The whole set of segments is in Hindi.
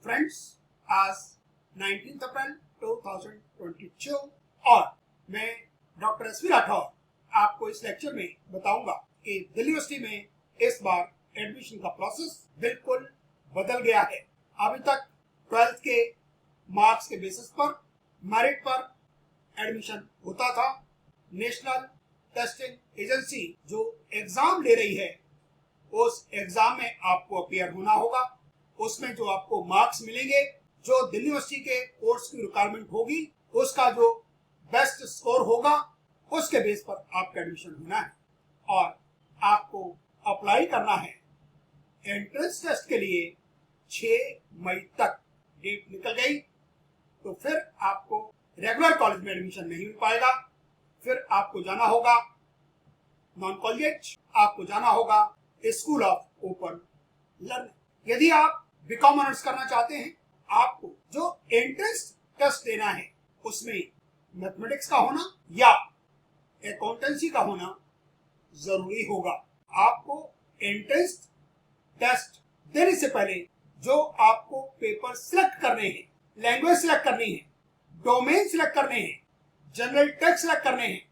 फ्रेंड्स, आज 19 अप्रैल 2022 और मैं डॉक्टर एस वी राठौर आपको इस लेक्चर में बताऊंगा कि दिल्ली यूनिवर्सिटी में इस बार एडमिशन का प्रोसेस बिल्कुल बदल गया है। अभी तक 12th के मार्क्स के बेसिस पर मेरिट पर एडमिशन होता था। नेशनल टेस्टिंग एजेंसी जो एग्जाम ले रही है उस एग्जाम में आपको अपीयर होना होगा। उसमें जो आपको मार्क्स मिलेंगे, जो दिल्ली यूनिवर्सिटी के कोर्स की रिक्वायरमेंट होगी, उसका जो बेस्ट स्कोर होगा उसके बेस पर आपका एडमिशन होना है और आपको अप्लाई करना है। एंट्रेंस टेस्ट के लिए 6 मई तक डेट निकल गई, तो फिर आपको रेगुलर कॉलेज में एडमिशन नहीं मिल पाएगा। फिर आपको जाना होगा नॉन कॉलेज, आपको जाना होगा स्कूल ऑफ ओपन लर्निंग। यदि आप बीकॉम ऑनर्स करना चाहते हैं, आपको जो एंट्रेंस टेस्ट देना है उसमें मैथमेटिक्स का होना या अकाउंटेंसी का होना जरूरी होगा। आपको एंट्रेंस टेस्ट देने से पहले जो आपको पेपर सिलेक्ट करने हैं, लैंग्वेज सिलेक्ट करनी है, डोमेन सिलेक्ट करने हैं, जनरल टेक्स्ट सिलेक्ट करने हैं,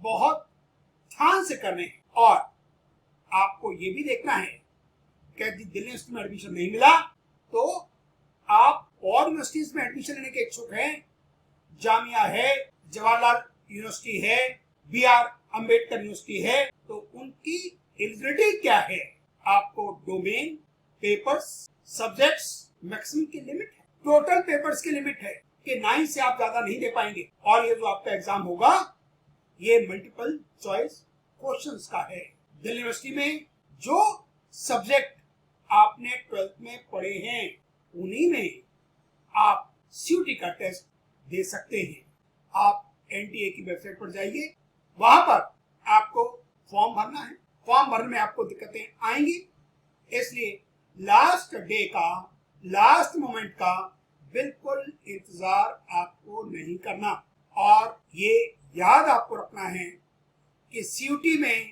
बहुत ध्यान से करने हैं। और आपको ये भी देखना है कि यदि दिल्ली यूनिवर्सिटी में एडमिशन नहीं मिला तो आप और यूनिवर्सिटीज में एडमिशन लेने के इच्छुक हैं, जामिया है, जवाहरलाल यूनिवर्सिटी है, BR अम्बेडकर यूनिवर्सिटी है, तो उनकी एलिजिबिलिटी क्या है। आपको डोमेन, पेपर्स, सब्जेक्ट्स, मैक्सिमम की लिमिट है, टोटल पेपर्स की लिमिट है कि 9 से आप ज्यादा नहीं दे पाएंगे। और ये जो आपका एग्जाम होगा ये मल्टीपल चॉइस क्वेश्चंस का है। दिल्ली यूनिवर्सिटी में जो सब्जेक्ट आपने 12th में पढ़े हैं उन्हीं में आप CUET का टेस्ट दे सकते हैं। आप NTA की वेबसाइट पर जाइए, वहां पर आपको फॉर्म भरना है। फॉर्म भरने में आपको दिक्कतें आएंगी, इसलिए लास्ट डे का, लास्ट मोमेंट का बिल्कुल इंतजार आपको नहीं करना। और ये याद आपको रखना है कि CUET में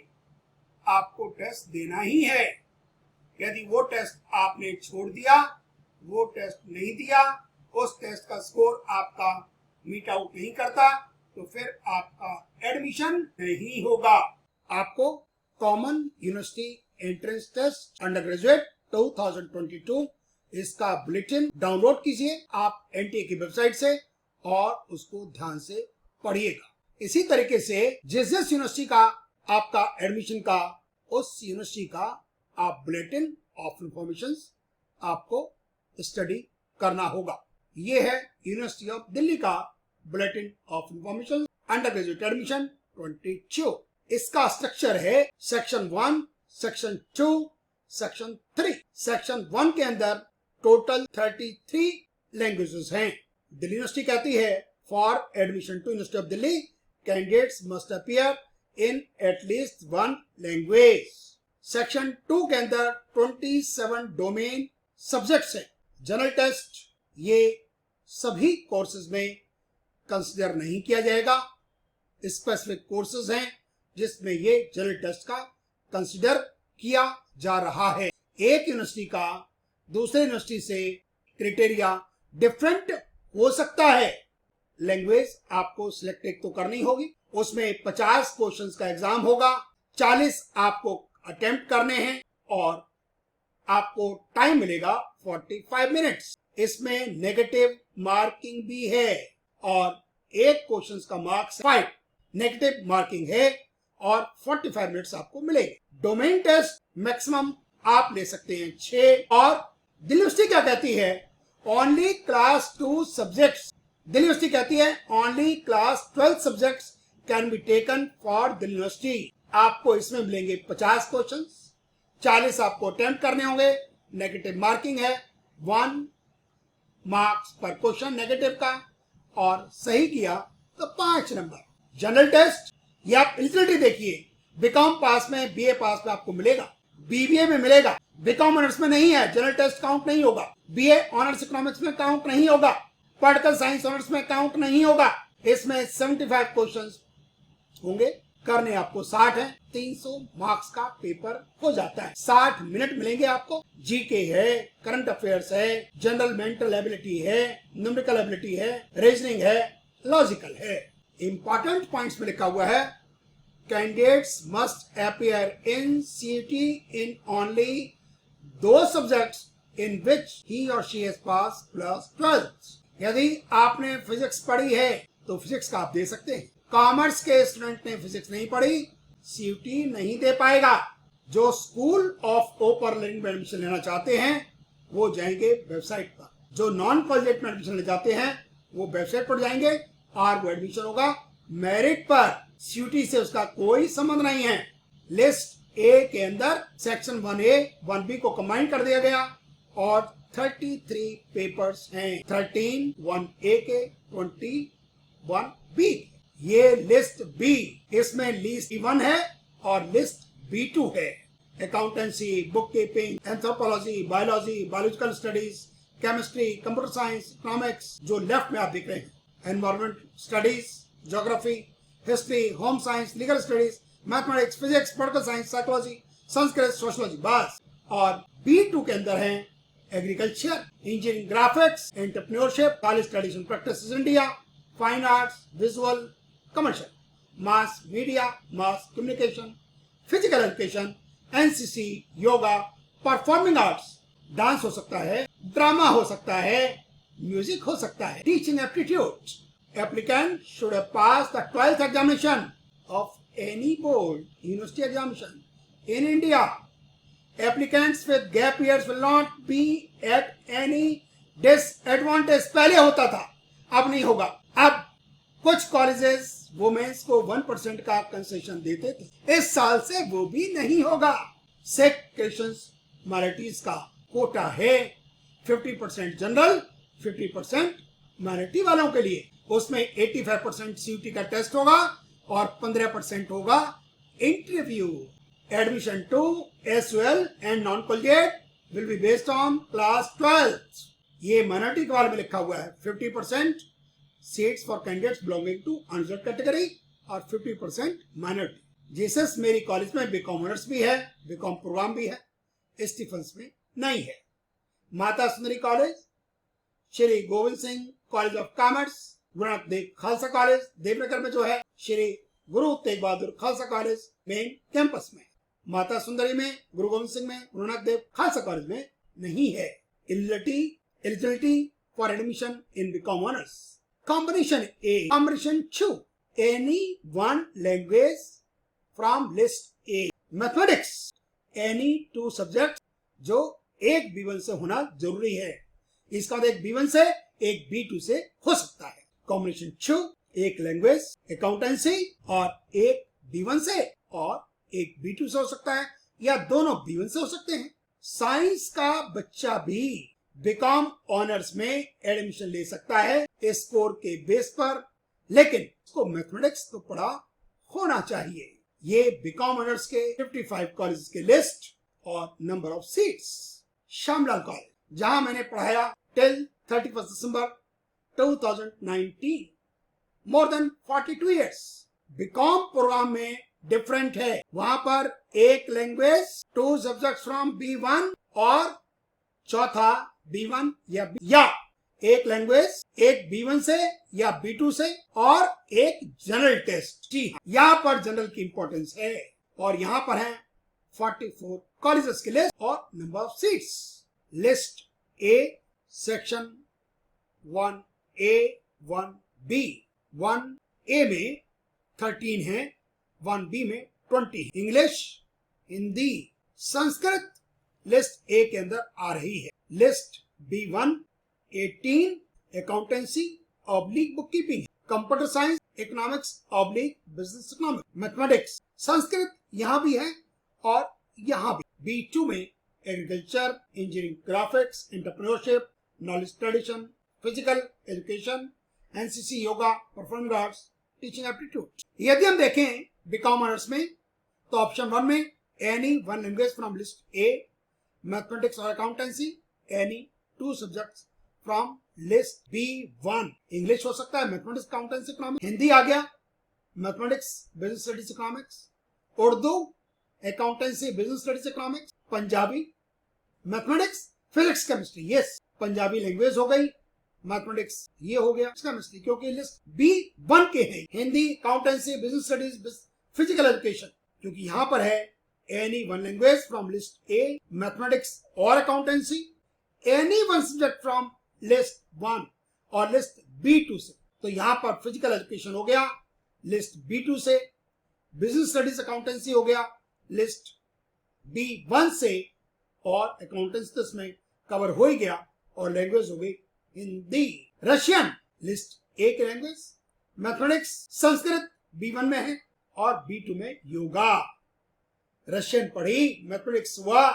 आपको टेस्ट देना ही है। यदि वो टेस्ट आपने छोड़ दिया, वो टेस्ट नहीं दिया, उस टेस्ट का स्कोर आपका मीट आउट नहीं करता, तो फिर आपका एडमिशन नहीं होगा। आपको common university entrance test undergraduate 2022 इसका बुलेटिन डाउनलोड कीजिए आप NTA की वेबसाइट से और उसको ध्यान से पढ़िएगा। इसी तरीके से जिस यूनिवर्सिटी का आपका एडमिशन का, उस यूनिवर्सिटी का आप बुलेटिन ऑफ इंफॉर्मेशन आपको स्टडी करना होगा। ये है यूनिवर्सिटी ऑफ दिल्ली का bulletin of information under graduate admission 22। इसका स्ट्रक्चर है सेक्शन 1, सेक्शन 2, सेक्शन 3। सेक्शन 1 के अंदर टोटल 33 लैंग्वेजेस हैं। दिल्ली यूनिवर्सिटी कहती है for admission to university of Delhi candidates must appear in at least 1 language. Section 2 के अंदर 27 डोमेन सब्जेक्ट्स हैं। जनरल टेस्ट ये सभी कोर्सेज में कंसिडर नहीं किया जाएगा। स्पेसिफिक कोर्सेज हैं जिसमें ये जनरल टेस्ट का कंसिडर किया जा रहा है। एक यूनिवर्सिटी का दूसरे यूनिवर्सिटी से क्राइटेरिया डिफरेंट हो सकता है। लैंग्वेज आपको सिलेक्ट एक तो करनी होगी, उसमें 50 क्वेश्चंस का एग्जाम होगा, 40 आपको अटेम्प्ट करने हैं और आपको टाइम मिलेगा 45 मिनट्स। इसमें नेगेटिव मार्किंग भी है और एक क्वेश्चन का मार्क्स 5 नेगेटिव मार्किंग है और 45 मिनट्स आपको मिलेंगे। डोमेन टेस्ट मैक्सिमम आप ले सकते हैं 6। और दिल्ली यूनिवर्सिटी क्या कहती है, only class 2 subjects. Delhi university कहती है only class 12 subjects can be taken for Delhi university. आपको इसमें मिलेंगे 50 क्वेश्चंस, 40 आपको अटेम्प्ट करने होंगे। नेगेटिव मार्किंग है 1 मार्क्स पर क्वेश्चन नेगेटिव का, और सही किया तो 5 नंबर। जनरल टेस्ट ये आप एलिजिबिलिटी देखिए, बीकॉम पास में, BA पास में आपको मिलेगा, BBA में मिलेगा। बीकॉम ऑनर्स में नहीं है, जनरल टेस्ट काउंट नहीं होगा। BA ऑनर्स इकोनॉमिक्स में काउंट नहीं होगा, पॉलिटिकल साइंस ऑनर्स में काउंट नहीं होगा। इसमें 75 क्वेश्चंस होंगे करने आपको 60 है, 300 मार्क्स का पेपर हो जाता है। 60 मिनट मिलेंगे आपको। जीके है, करंट अफेयर्स है, जनरल मेंटल एबिलिटी है, न्यूमेरिकल एबिलिटी है, रीजनिंग है, लॉजिकल है। इंपॉर्टेंट पॉइंट्स में लिखा हुआ है कैंडिडेट्स मस्ट अपीयर इन सीटी इन ओनली दो subjects in which he or she has passed plus 12th। यदि आपने फिजिक्स पढ़ी है तो फिजिक्स का आप दे सकते हैं। कॉमर्स के स्टूडेंट ने फिजिक्स नहीं पढ़ी, सीयूटी नहीं दे पाएगा। जो स्कूल ऑफ ओपर लर्निंग में एडमिशन लेना चाहते हैं वो जाएंगे वेबसाइट पर। जो नॉन कॉलेज में एडमिशन ले जाते हैं वो वेबसाइट पर जाएंगे और वो एडमिशन होगा मेरिट पर। सीयूटी से उसका कोई संबंध नहीं है। लिस्ट ए के अंदर सेक्शन 1A 1B को कंबाइन कर दिया गया और 33 पेपर्स हैं। 13 1A के, 20 1B। ये लिस्ट बी, इसमें लिस्ट B1 है और लिस्ट B2 है। Accountancy, book keeping, anthropology, biology, biological studies, chemistry, computer science, economics जो लेफ्ट में आप देख रहे हैं, environment studies, geography, history, home science, legal studies, mathematics, physics, political science, psychology, Sanskrit, sociology बस। और B2 के अंदर है agriculture, engineering, graphics, entrepreneurship, college studies and practices India, fine arts, visual, commercial, mass media, mass communication, physical education, NCC, yoga, performing arts, dance हो सकता है, ड्रामा हो सकता है, म्यूजिक हो सकता है, teaching aptitude. Applicant should have pass the 12th examination of any board university examination in India. Applicants with gap years will not be at any disadvantage। पहले होता था, अब नहीं होगा। अब कुछ कॉलेजेस वुमेन्स को 1% का कंसेशन देते थे, इस साल से वो भी नहीं होगा। सिख, क्रिश्चियंस, माइनॉरिटीज का कोटा है 50% जनरल, 50% माइनॉरिटी वालों के लिए। उसमें 85% सीयूटी का टेस्ट होगा और 15% होगा interview. Admission to SUL and non-collegiate will be based on class 12th। ये माइनॉरिटी के बारे में लिखा हुआ है। 50% seats for candidates belonging to unreserved category और 50% माइनॉरिटी। जीसस मेरी कॉलेज में बीकॉम ऑनर्स भी है, बीकॉम प्रोग्राम भी है, स्टीफेंस में नहीं है। Mata Sundari college, Shri Govind Singh college of commerce, Guru Nanak Dev Khalsa college Devnagar में जो है, Shri Guru Tegh Bahadur Khalsa college main campus में। माता सुंदरी में, गुरु गोविंद सिंह में, गुरुनानक देव खालसा कॉलेज में नहीं है। Eligibility for admission in BCom honours, combination A, combination 2, any one language from list A, mathematics, any 2 subject जो एक B1 से होना जरूरी है। इसका मतलब एक B1 से एक B2 से हो सकता है। कॉम्बिनेशन 2, एक लैंग्वेज अकाउंटेंसी और एक B1 से और एक B2 से हो सकता है, या दोनों B1 से हो सकते हैं। साइंस का बच्चा भी बीकॉम ऑनर्स में एडमिशन ले सकता है स्कोर के बेस पर, लेकिन उसको मैथमेटिक्स तो पढ़ा होना चाहिए। ये बीकॉम ऑनर्स के 55 कॉलेज के लिस्ट और number of seats. Shyamlal college, जहां मैंने पढ़ाया till 31 December 2019, more than 42 years. BCom programme में डिफरेंट है, वहां पर एक लैंग्वेज 2 सब्जेक्ट फ्रॉम B1 और चौथा B1 या एक लैंग्वेज एक B1 से या B2 से और एक जनरल टेस्ट। जी हाँ, यहाँ पर जनरल की इंपॉर्टेंस है। और यहाँ पर है 44 कॉलेजेस की लिस्ट और number of seats. List A, section 1A 1B, 1A में 13 है, 1B में 20। English, Hindi, Sanskrit list A के अंदर आ रही है। List B1 18 accountancy oblique book keeping, computer science, economics oblique business economics, mathematics, Sanskrit यहाँ भी है और यहाँ भी। B2 में agriculture, engineering, graphics, entrepreneurship, knowledge tradition, physical education, NCC, yoga, performing arts, teaching aptitude. यदि हम देखें बीकॉम ऑनर्स में तो ऑप्शन 1 में any one language from list A, mathematics और accountancy, any 2 subjects from list B1। English हो सकता है, मैथमेटिक्स, अकाउंटेंसी, इकोनॉमिक्स, हिंदी आ गया, mathematics business studies economics, Urdu accountancy business studies economics, Punjabi mathematics physics chemistry, yes Punjabi language हो गई, मैथमेटिक्स ये हो गया केमिस्ट्री, क्योंकि लिस्ट B1 के हैं Hindi accountancy business studies physical education, क्योंकि यहां पर है any one language from list A mathematics और accountancy, any one subject from list 1 और लिस्ट B2 से, तो यहां पर फिजिकल एजुकेशन हो गया लिस्ट B2 से, बिजनेस स्टडीज अकाउंटेंसी हो गया लिस्ट B1 से, और अकाउंटेंसी तो इसमें कवर हो ही गया, और लैंग्वेज हो गई हिंदी। रशियन लिस्ट ए की लैंग्वेज, मैथमेटिक्स संस्कृत B1 में है और B2 में योगा। रशियन पढ़ी, मैथमेटिक्स हुआ,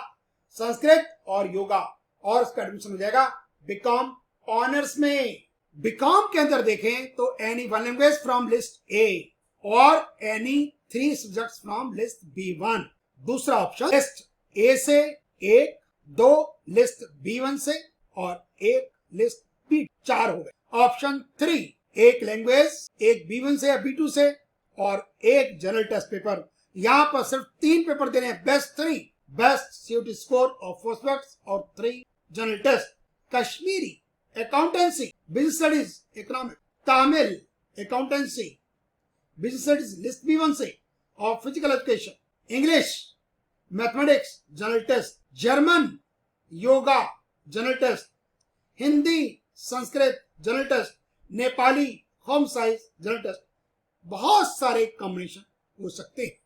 संस्कृत और योगा, और उसका एडमिशन हो जाएगा बीकॉम ऑनर्स में। बीकॉम के अंदर देखें तो any one language from list ए और any 3 subjects from list B1। दूसरा ऑप्शन लिस्ट ए से 1, 2 लिस्ट B1 से और 1 लिस्ट B, 4 हो गए। ऑप्शन 3 1 लैंग्वेज, 1 B1 से या B2 से और 1 जनरल टेस्ट पेपर। यहां पर सिर्फ 3 पेपर देने हैं, best 3, best CUT score of first और 3 general test. Kashmiri accountancy business studies economic, Tamil accountancy business studies list B1 से और physical education, English mathematics general test, German yoga general test, Hindi Sanskrit general test, Nepali home science general test. बहुत सारे कॉम्बिनेशन हो सकते हैं।